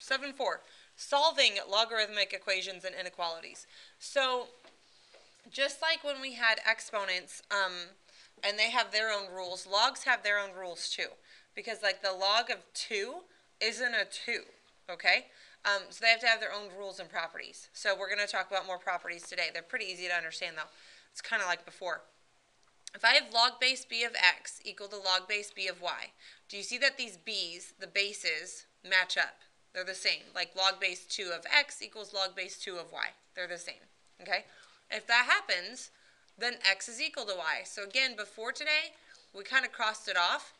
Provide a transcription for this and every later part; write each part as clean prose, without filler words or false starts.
7.4, solving logarithmic equations and inequalities. So just like when we had exponents, and they have their own rules, logs have their own rules too. Because like the log of 2 isn't a 2, okay? So they have to have their own rules and properties. So we're going to talk about more properties today. They're pretty easy to understand though. It's kind of like before. If I have log base b of x equal to log base b of y, do you see that these b's, the bases, match up? They're the same. Like log base 2 of x equals log base 2 of y. They're the same. Okay? If that happens, then x is equal to y. So again, before today, we kind of crossed it off,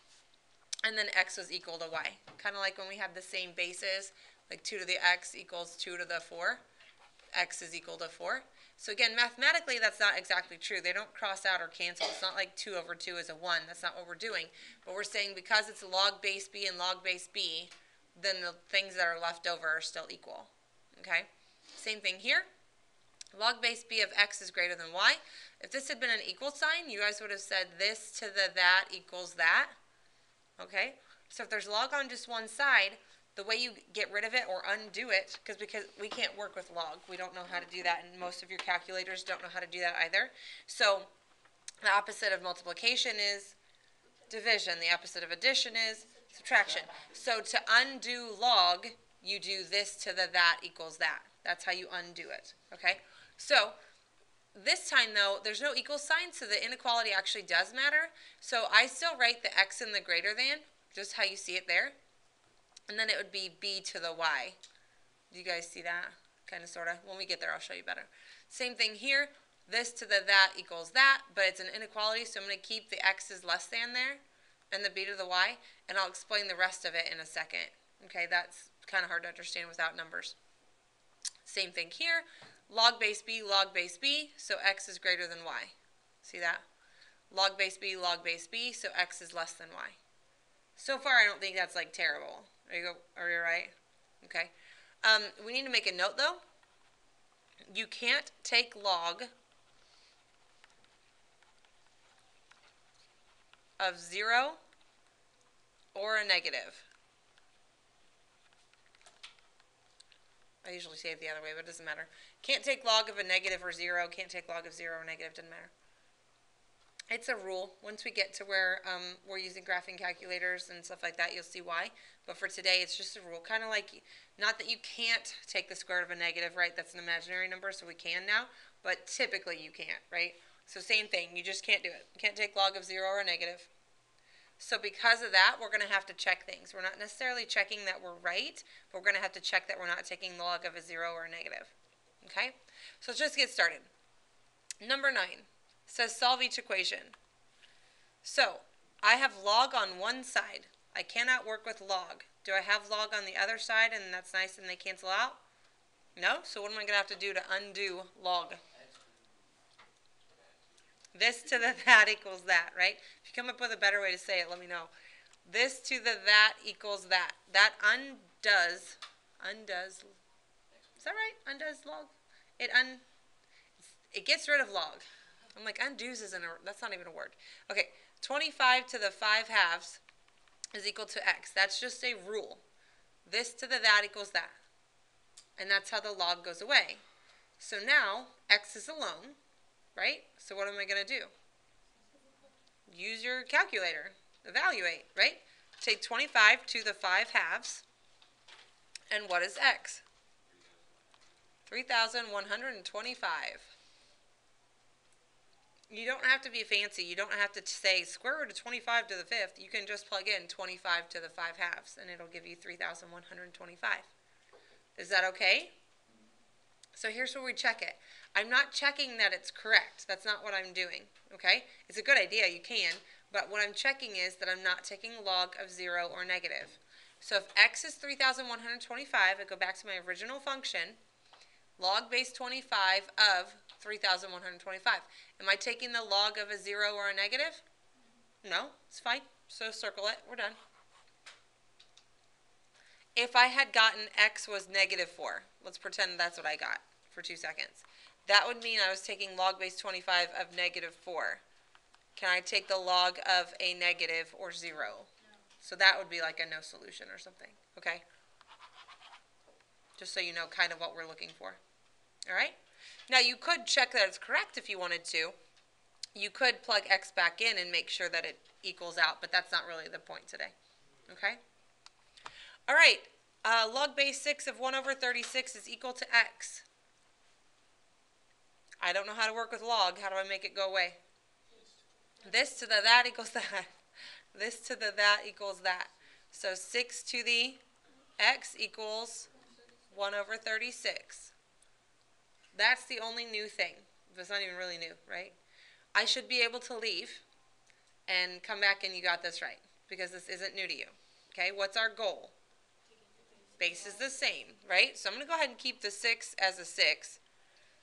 and then x was equal to y. Kind of like when we had the same bases, like 2 to the x equals 2 to the 4. X is equal to 4. So again, mathematically, that's not exactly true. They don't cross out or cancel. It's not like 2 over 2 is a 1. That's not what we're doing. But we're saying because it's log base b and log base b, then the things that are left over are still equal. Okay? Same thing here. Log base b of x is greater than y. If this had been an equal sign, you guys would have said this to the that equals that. Okay? So if there's log on just one side, the way you get rid of it or undo it, because we can't work with log. We don't know how to do that, and most of your calculators don't know how to do that either. So the opposite of multiplication is division. The opposite of addition is subtraction. So to undo log, you do this to the that equals that. That's how you undo it. Okay? So this time, though, there's no equal sign, so the inequality actually does matter. So I still write the x in the greater than, just how you see it there. And then it would be b to the y. Do you guys see that? Kind of, sort of. When we get there, I'll show you better. Same thing here. This to the that equals that, but it's an inequality, so I'm going to keep the x's less than there and the b to the y, and I'll explain the rest of it in a second. Okay, that's kind of hard to understand without numbers. Same thing here. Log base b, so x is greater than y. See that? Log base b, so x is less than y. So far, I don't think that's like terrible. Are you right? Okay. We need to make a note though. You can't take log of 0 or a negative. I usually say it the other way, but it doesn't matter. Can't take log of a negative or 0. Can't take log of 0 or negative. Doesn't matter. It's a rule. Once we get to where we're using graphing calculators and stuff like that, you'll see why. But for today, it's just a rule. Kind of like, not that you can't take the square root of a negative, right? That's an imaginary number, so we can now. But typically, you can't, right? So same thing. You just can't do it. You can't take log of 0 or a negative. So because of that, we're going to have to check things. We're not necessarily checking that we're right, but we're going to have to check that we're not taking log of a 0 or a negative. Okay? So let's just get started. Number 9 says solve each equation. So I have log on one side. I cannot work with log. Do I have log on the other side and that's nice and they cancel out? No? So what am I going to have to do to undo log? This to the that equals that, right? If you come up with a better way to say it, let me know. This to the that equals that. That undoes, is that right? Undoes log? It gets rid of log. I'm like, undoes that's not even a word. Okay, 25 to the 5 halves is equal to x. That's just a rule. This to the that equals that. And that's how the log goes away. So now, x is alone, right? So what am I going to do? Use your calculator. Evaluate, right? Take 25 to the 5 halves. And what is x? 3,125. You don't have to be fancy. You don't have to say square root of 25 to the 5th. You can just plug in 25 to the 5 halves, and it'll give you 3,125. Is that okay? So here's where we check it. I'm not checking that it's correct. That's not what I'm doing, okay? It's a good idea. You can. But what I'm checking is that I'm not taking log of 0 or negative. So if x is 3,125, I go back to my original function, log base 25 of 3,125. Am I taking the log of a 0 or a negative? No, it's fine. So circle it. We're done. If I had gotten x was negative 4, let's pretend that's what I got for 2 seconds. That would mean I was taking log base 25 of negative 4. Can I take the log of a negative or 0? No. So that would be like a no solution or something. Okay? just so you know kind of what we're looking for. All right? Now, you could check that it's correct if you wanted to. You could plug x back in and make sure that it equals out, but that's not really the point today. Okay? All right. Log base 6 of 1 over 36 is equal to x. I don't know how to work with log. How do I make it go away? This to the that equals that. This to the that equals that. So 6 to the x equals 1 over 36. That's the only new thing. It's not even really new, right? I should be able to leave and come back and you got this right because this isn't new to you. Okay, what's our goal? Base is the same, right? So I'm going to go ahead and keep the 6 as a 6.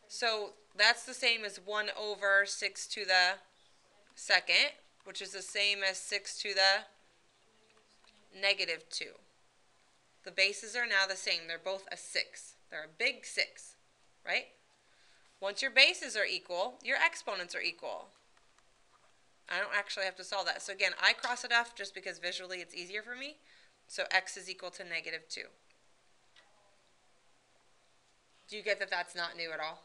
So that's the same as 1 over 6 to the second, which is the same as 6 to the negative 2. The bases are now the same. They're both a 6. They're a big 6, right? Once your bases are equal, your exponents are equal. I don't actually have to solve that. So again, I cross it off just because visually it's easier for me. So x is equal to negative 2. Do you get that that's not new at all?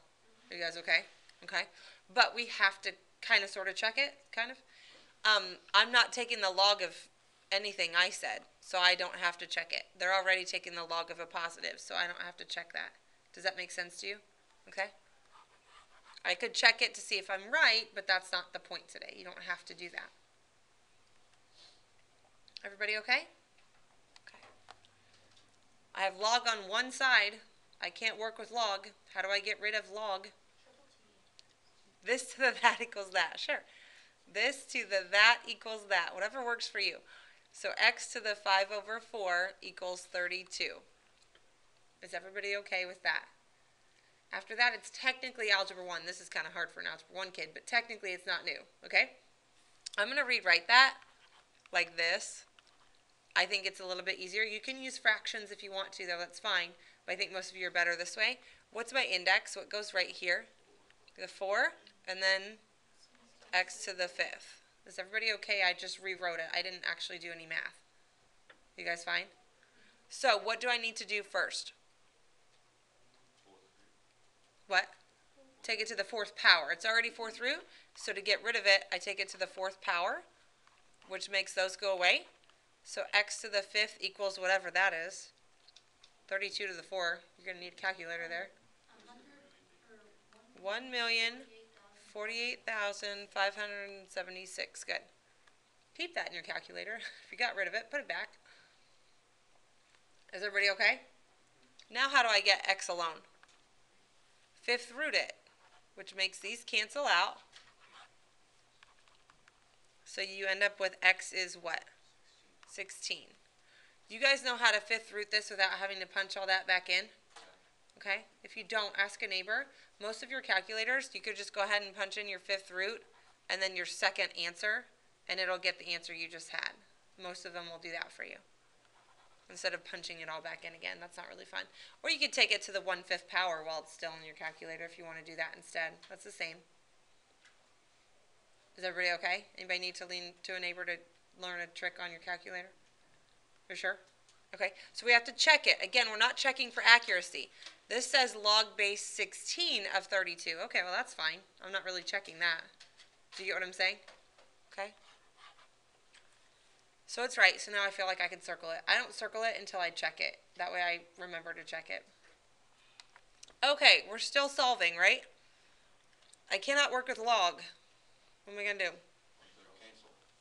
Are you guys okay? Okay. But we have to kind of sort of check it, kind of. I'm not taking the log of anything I said, so I don't have to check it. They're already taking the log of a positive, so I don't have to check that. Does that make sense to you? Okay. I could check it to see if I'm right, but that's not the point today. You don't have to do that. Everybody okay? Okay. I have log on one side. I can't work with log. How do I get rid of log? This to the that equals that. Sure. This to the that equals that. Whatever works for you. So x to the 5 over 4 equals 32. Is everybody okay with that? After that, it's technically Algebra 1. This is kind of hard for an Algebra 1 kid, but technically it's not new, okay? I'm going to rewrite that like this. I think it's a little bit easier. You can use fractions if you want to, though. That's fine. But I think most of you are better this way. What's my index? What goes right here? The 4, and then x to the 5th. Is everybody okay? I just rewrote it. I didn't actually do any math. You guys fine? So what do I need to do first? What? Take it to the 4th power. It's already 4th root, so to get rid of it, I take it to the 4th power, which makes those go away. So x to the 5th equals whatever that is. 32 to the 4. You're going to need a calculator there. 1,048,576. Good. Keep that in your calculator. If you got rid of it, put it back. Is everybody okay? Now how do I get x alone? 5th root it, which makes these cancel out. So you end up with x is what? 16. You guys know how to 5th root this without having to punch all that back in? Okay? If you don't, ask a neighbor. Most of your calculators, you could just go ahead and punch in your 5th root and then your second answer, and it'll get the answer you just had. Most of them will do that for you, instead of punching it all back in again. That's not really fun. Or you could take it to the 1/5 power while it's still in your calculator if you want to do that instead. That's the same. Is everybody okay? Anybody need to lean to a neighbor to learn a trick on your calculator? For sure? Okay, so we have to check it. Again, we're not checking for accuracy. This says log base 16 of 32. Okay, well that's fine. I'm not really checking that. Do you get what I'm saying? Okay. So it's right, so now I feel like I can circle it. I don't circle it until I check it. That way I remember to check it. Okay, we're still solving, right? I cannot work with log. What am I going to do?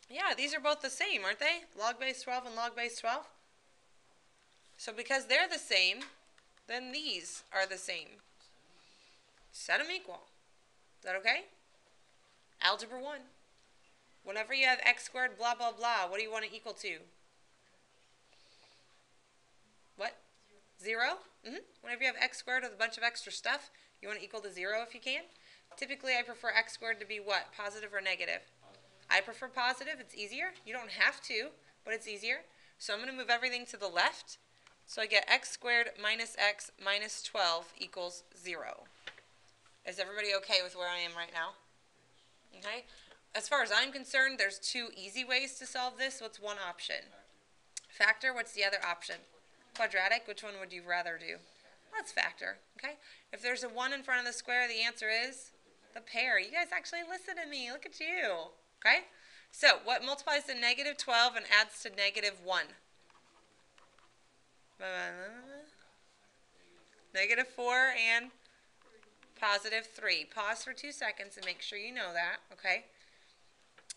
Yeah, these are both the same, aren't they? Log base 12 and log base 12. So because they're the same, then these are the same. Set them equal. Is that okay? Algebra 1. Whenever you have x squared, blah, blah, blah, what do you want it equal to? What? 0? Whenever you have x squared with a bunch of extra stuff, you want it equal to 0 if you can. Typically, I prefer x squared to be what? Positive or negative? I prefer positive. It's easier. You don't have to, but it's easier. So I'm going to move everything to the left. So I get x squared minus x minus 12 equals 0. Is everybody okay with where I am right now? Okay. As far as I'm concerned, there's 2 easy ways to solve this. What's one option? Factor. What's the other option? Quadratic. Which one would you rather do? Let's factor, okay? If there's a 1 in front of the square, the answer is the pair. You guys actually listen to me. Look at you, okay? So what multiplies to negative 12 and adds to negative 1? Negative 4 and positive 3. Pause for 2 seconds and make sure you know that, okay?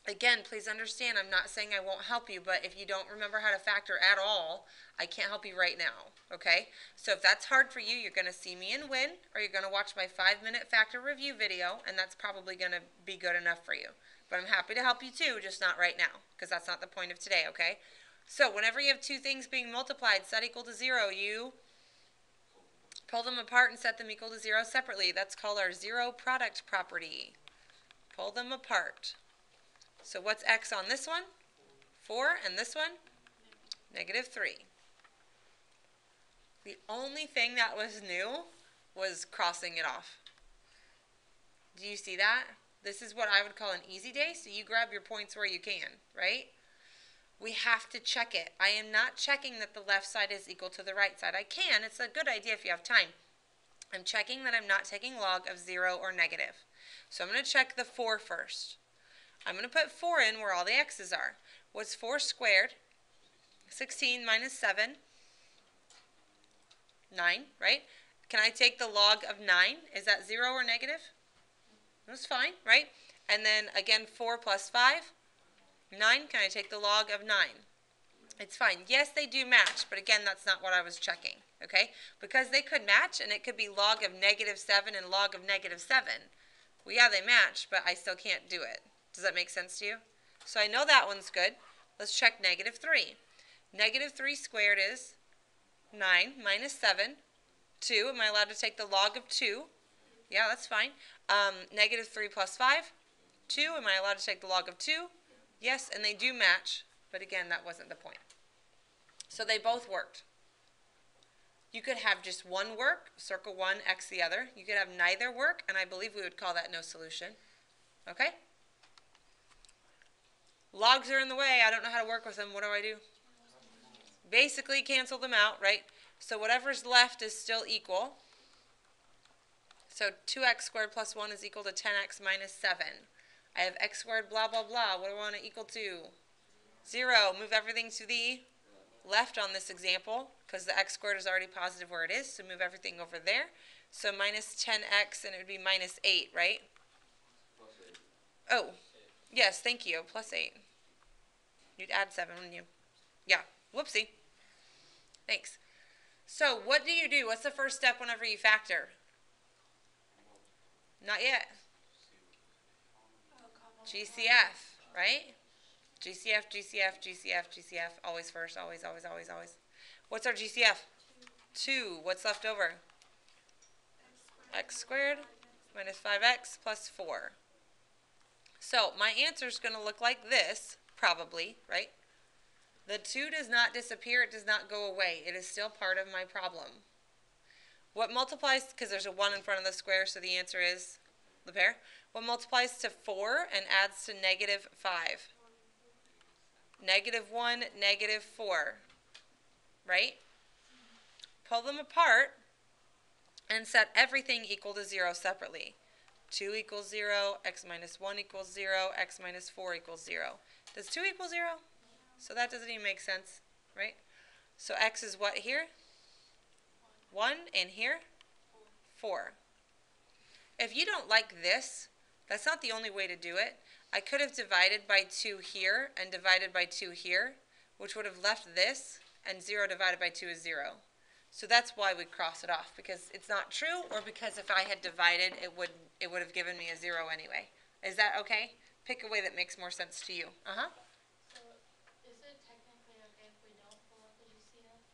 Again, please understand, I'm not saying I won't help you, but if you don't remember how to factor at all, I can't help you right now, okay? So if that's hard for you, you're going to see me in WIN, or you're going to watch my 5-minute factor review video, and that's probably going to be good enough for you. But I'm happy to help you too, just not right now, because that's not the point of today, okay? So whenever you have two things being multiplied, set equal to 0, you pull them apart and set them equal to 0 separately. That's called our zero product property. Pull them apart. So what's x on this one? 4, and this one? Negative 3. The only thing that was new was crossing it off. Do you see that? This is what I would call an easy day, so you grab your points where you can, right? We have to check it. I am not checking that the left side is equal to the right side. I can. It's a good idea if you have time. I'm checking that I'm not taking log of 0 or negative. So I'm going to check the 4 first. I'm going to put 4 in where all the x's are. What's 4 squared? 16 minus 7. 9, right? Can I take the log of 9? Is that 0 or negative? That's fine, right? And then again, 4 plus 5. 9. Can I take the log of 9? It's fine. Yes, they do match, but again, that's not what I was checking, okay? Because they could match, and it could be log of negative 7 and log of negative 7. Well, yeah, they match, but I still can't do it. Does that make sense to you? So I know that one's good. Let's check negative 3. Negative 3 squared is 9 minus 7. 2. Am I allowed to take the log of 2? Yeah, that's fine. Negative 3 plus 5. 2. Am I allowed to take the log of 2? Yes, and they do match, but again, that wasn't the point. So they both worked. You could have just one work, circle one, x the other. You could have neither work, and I believe we would call that no solution. Okay? Logs are in the way. I don't know how to work with them. What do I do? Basically cancel them out, right? So whatever's left is still equal. So 2x squared plus 1 is equal to 10x minus 7. I have x squared blah, blah, blah. What do I want to equal to? 0. Move everything to the left on this example because the x squared is already positive where it is. So move everything over there. So minus 10x, and it would be minus 8, right? Plus 8. Oh, yes, thank you. Plus 8. You'd add 7, wouldn't you? Yeah. Whoopsie. Thanks. So what do you do? What's the first step whenever you factor? Not yet. GCF, right? GCF, GCF, GCF, GCF. Always first, always, always, always, always. What's our GCF? 2. What's left over? X squared minus 5x plus 4. So my answer is going to look like this, probably, right? The 2 does not disappear. It does not go away. It is still part of my problem. What multiplies, because there's a 1 in front of the square, so the answer is the pair. What multiplies to 4 and adds to negative 5? Negative 1, negative 4, right? Pull them apart and set everything equal to 0 separately. 2 equals 0, x minus 1 equals 0, x minus 4 equals 0. Does 2 equal 0? So that doesn't even make sense, right? So x is what here? 1, and here? 4. If you don't like this, that's not the only way to do it. I could have divided by 2 here and divided by 2 here, which would have left this, and 0 divided by 2 is 0. So that's why we cross it off, because it's not true, or because if I had divided, it would have given me a 0 anyway. Is that okay? Pick a way that makes more sense to you. Uh-huh. So is it technically okay if we don't pull out the GCF?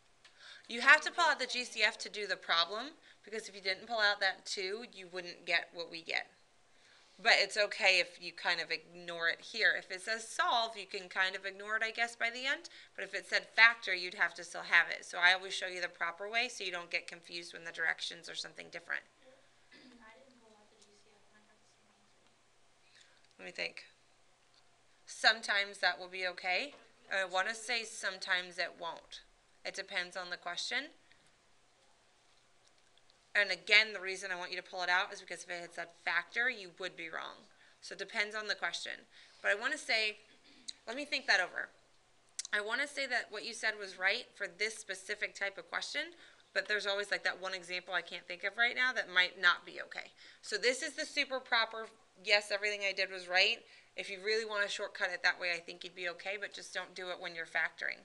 You have to pull out the GCF to do the problem, because if you didn't pull out that 2, you wouldn't get what we get. But it's okay if you kind of ignore it here. If it says solve, you can kind of ignore it, I guess, by the end. But if it said factor, you'd have to still have it. So I always show you the proper way so you don't get confused when the directions are something different. I didn't pull out the GCF and I got the same answer. Let me think. Sometimes that will be okay. I want to say sometimes it won't. It depends on the question. And again, the reason I want you to pull it out is because if it had said factor, you would be wrong. So it depends on the question. But I want to say, let me think that over. I want to say that what you said was right for this specific type of question, but there's always like that one example I can't think of right now that might not be okay. So this is the super proper, yes, everything I did was right. If you really want to shortcut it that way, I think you'd be okay, but just don't do it when you're factoring.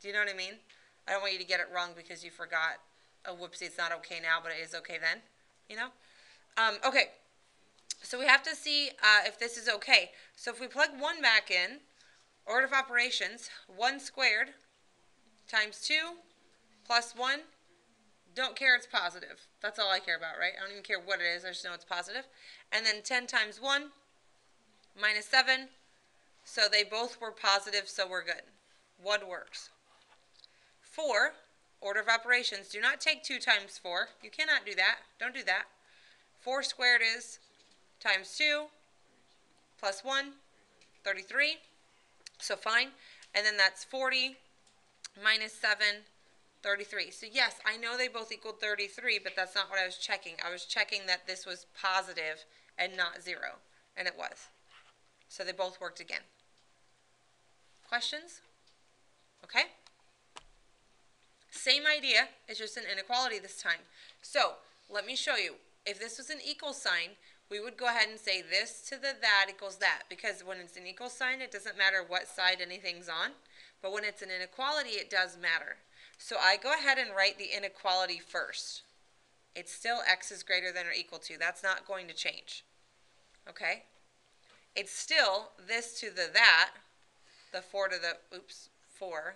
Do you know what I mean? I don't want you to get it wrong because you forgot, oh, whoopsie, it's not okay now, but it is okay then, you know? Okay, so we have to see if this is okay. So if we plug 1 back in, order of operations, 1 squared times 2 plus 1, don't care it's positive. That's all I care about, right? I don't even care what it is, I just know it's positive. And then 10 times 1 minus 7, so they both were positive, so we're good. 1 works. 4, order of operations, do not take 2 times 4. You cannot do that. Don't do that. 4 squared is times 2 plus 1, 33. So fine. And then that's 40 minus 7, 33. So yes, I know they both equaled 33, but that's not what I was checking. I was checking that this was positive and not 0. And it was. So they both worked again. Questions? Okay. Same idea, it's just an inequality this time. So let me show you. If this was an equal sign, we would go ahead and say this to the that equals that, because when it's an equal sign, it doesn't matter what side anything's on. But when it's an inequality, it does matter. So I go ahead and write the inequality first. It's still x is greater than or equal to. That's not going to change. Okay? It's still this to the that, the 4 to the, 4.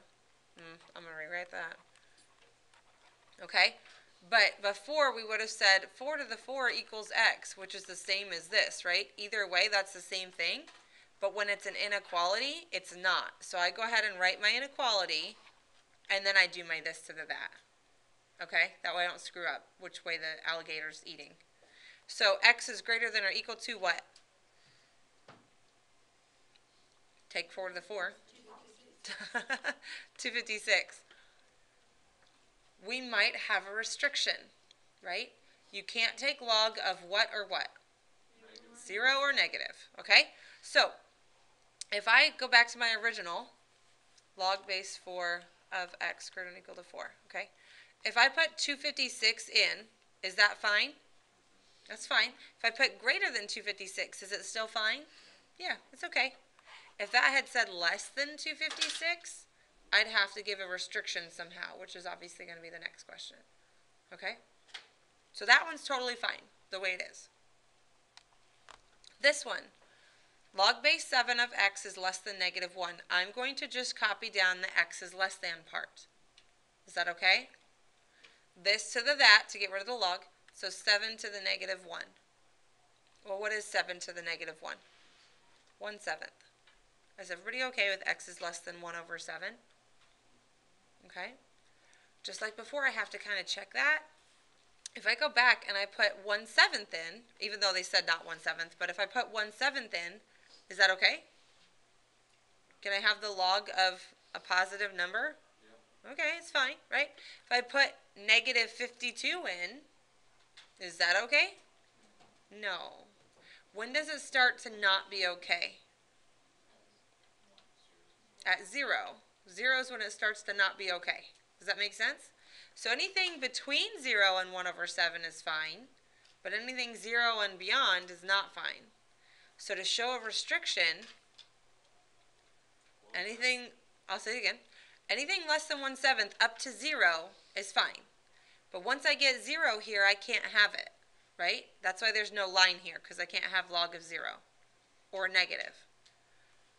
I'm going to rewrite that. Okay? But before, we would have said 4 to the 4 equals x, which is the same as this, right? Either way, that's the same thing. But when it's an inequality, it's not. So I go ahead and write my inequality, and then I do my this to the that. Okay? That way I don't screw up which way the alligator's eating. So x is greater than or equal to what? Take 4 to the 4. 256. We might have a restriction, right? You can't take log of what or what? 0 or negative, okay? So, if I go back to my original, log base 4 of x greater than or equal to 4, okay? If I put 256 in, is that fine? That's fine. If I put greater than 256, is it still fine? Yeah, it's okay. If that had said less than 256, I'd have to give a restriction somehow, which is obviously going to be the next question. Okay? So that one's totally fine, the way it is. This one, log base 7 of x is less than negative 1. I'm going to just copy down the x is less than part. Is that okay? This to the that to get rid of the log. So 7 to the negative 1. Well, what is 7 to the negative 1? 1/7. Is everybody okay with x is less than 1 over 7? Okay? Just like before, I have to kind of check that. If I go back and I put 1/7 in, even though they said not 1/7, but if I put 1/7 in, is that okay? Can I have the log of a positive number? Yep. Okay, it's fine, right? If I put negative 52 in, is that okay? No. When does it start to not be okay? At 0. 0 is when it starts to not be okay. Does that make sense? So anything between 0 and 1 over 7 is fine, but anything 0 and beyond is not fine. So to show a restriction, anything, I'll say it again, anything less than 1/7 up to 0 is fine. But once I get 0 here, I can't have it, right? That's why there's no line here, because I can't have log of 0 or negative.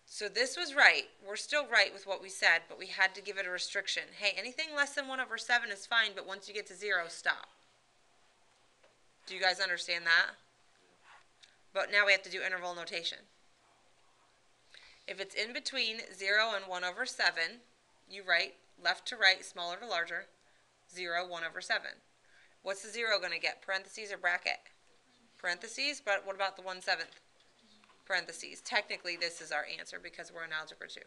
So this was right. We're still right with what we said, but we had to give it a restriction. Hey, anything less than 1 over 7 is fine, but once you get to 0, stop. Do you guys understand that? But now we have to do interval notation. If it's in between 0 and 1 over 7, you write left to right, smaller to larger, 0, 1 over 7. What's the 0 going to get? Parentheses or bracket? Parentheses, but what about the 1/7? Parentheses. Technically, this is our answer because we're in Algebra 2.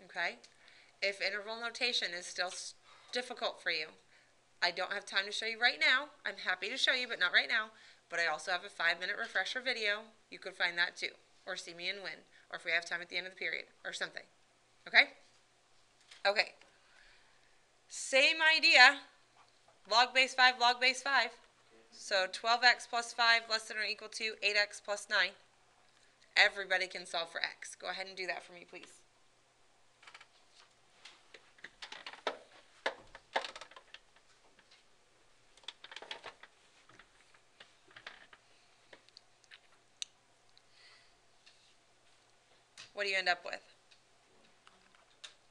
Okay? If interval notation is still difficult for you, I don't have time to show you right now. I'm happy to show you, but not right now. But I also have a 5-minute refresher video. You could find that too. Or see me and win. Or if we have time at the end of the period. Or something. Okay? Okay. Same idea. Log base 5, log base 5. So 12x plus 5 less than or equal to 8x plus 9. Everybody can solve for x. Go ahead and do that for me, please. What do you end up with?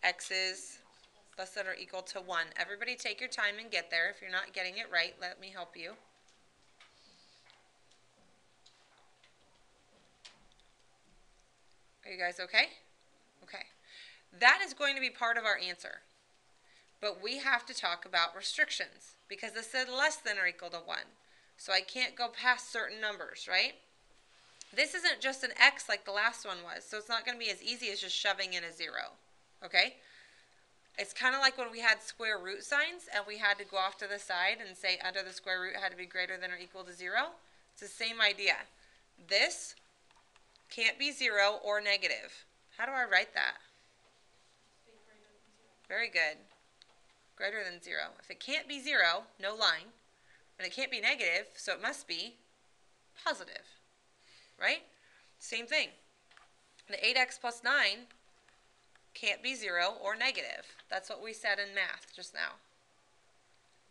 X is less than or equal to 1. Everybody take your time and get there. If you're not getting it right, let me help you. Are you guys okay? Okay. That is going to be part of our answer. But we have to talk about restrictions because this said less than or equal to 1. So I can't go past certain numbers, right? This isn't just an x like the last one was, so it's not going to be as easy as just shoving in a 0, okay? It's kind of like when we had square root signs and we had to go off to the side and say under the square root had to be greater than or equal to 0. It's the same idea. This can't be 0 or negative. How do I write that? Very good. Greater than 0. If it can't be 0, no line, and it can't be negative, so it must be positive. Right? Same thing. The 8x plus 9 can't be 0 or negative. That's what we said in math just now.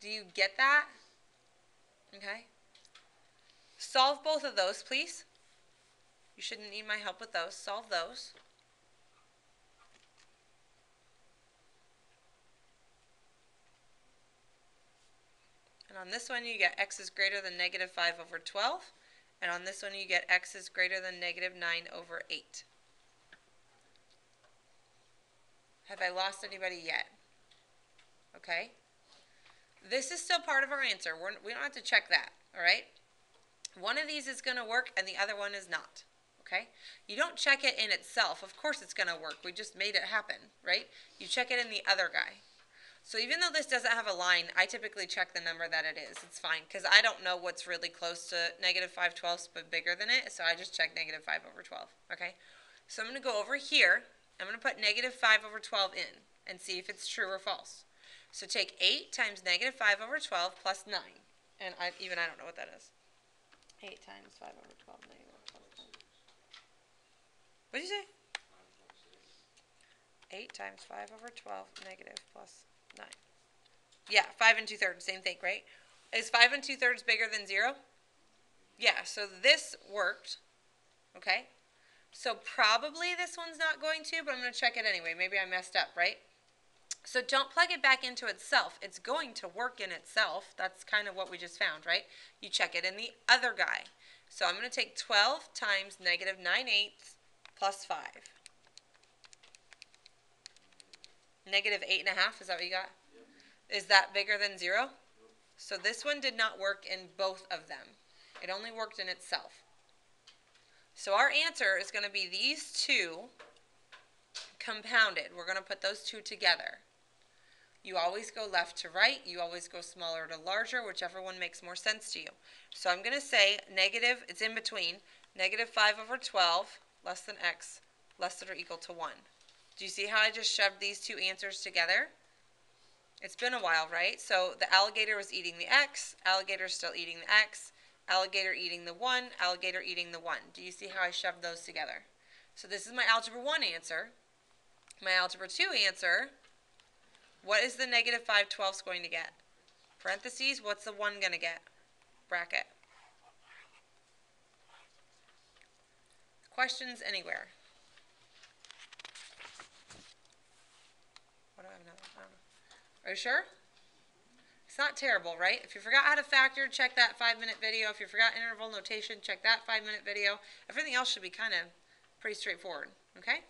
Do you get that? Okay. Solve both of those, please. You shouldn't need my help with those. Solve those. And on this one, you get x is greater than negative 5 over 12. And on this one, you get x is greater than negative 9 over 8. Have I lost anybody yet? Okay. This is still part of our answer. We don't have to check that, all right? One of these is going to work and the other one is not, okay? You don't check it in itself. Of course it's going to work. We just made it happen, right? You check it in the other guy. So even though this doesn't have a line, I typically check the number that it is. It's fine, because I don't know what's really close to negative 5/12 but bigger than it, so I just check negative 5 over 12, okay? So I'm going to go over here. I'm going to put negative 5 over 12 in and see if it's true or false. So take 8 times negative 5 over 12 plus 9. And I don't know what that is. 8 times 5 over 12 negative plus 9. What did you say? 8 times 5 over 12 negative plus 9. Yeah, 5 2/3, same thing, right? Is 5 2/3 bigger than 0? Yeah, so this worked, okay? So probably this one's not going to, but I'm going to check it anyway. Maybe I messed up, right? So don't plug it back into itself. It's going to work in itself. That's kind of what we just found, right? You check it in the other guy. So I'm going to take 12 times negative 9/8 plus 5. Negative 8.5, is that what you got? Yep. Is that bigger than 0? Yep. So this one did not work in both of them. It only worked in itself. So our answer is going to be these two compounded. We're going to put those two together. You always go left to right. You always go smaller to larger, whichever one makes more sense to you. So I'm going to say negative, it's in between, negative 5 over 12 less than x less than or equal to 1. Do you see how I just shoved these two answers together? It's been a while, right? So the alligator was eating the x, alligator's still eating the x, alligator eating the 1, alligator eating the 1. Do you see how I shoved those together? So this is my algebra 1 answer. My algebra 2 answer, what is the negative 5/12 going to get? Parentheses, what's the 1 going to get? Bracket. Questions anywhere? What do I have another? I don't know. Are you sure? It's not terrible, right? If you forgot how to factor, check that 5-minute video. If you forgot interval notation, check that 5-minute video. Everything else should be kind of pretty straightforward, okay?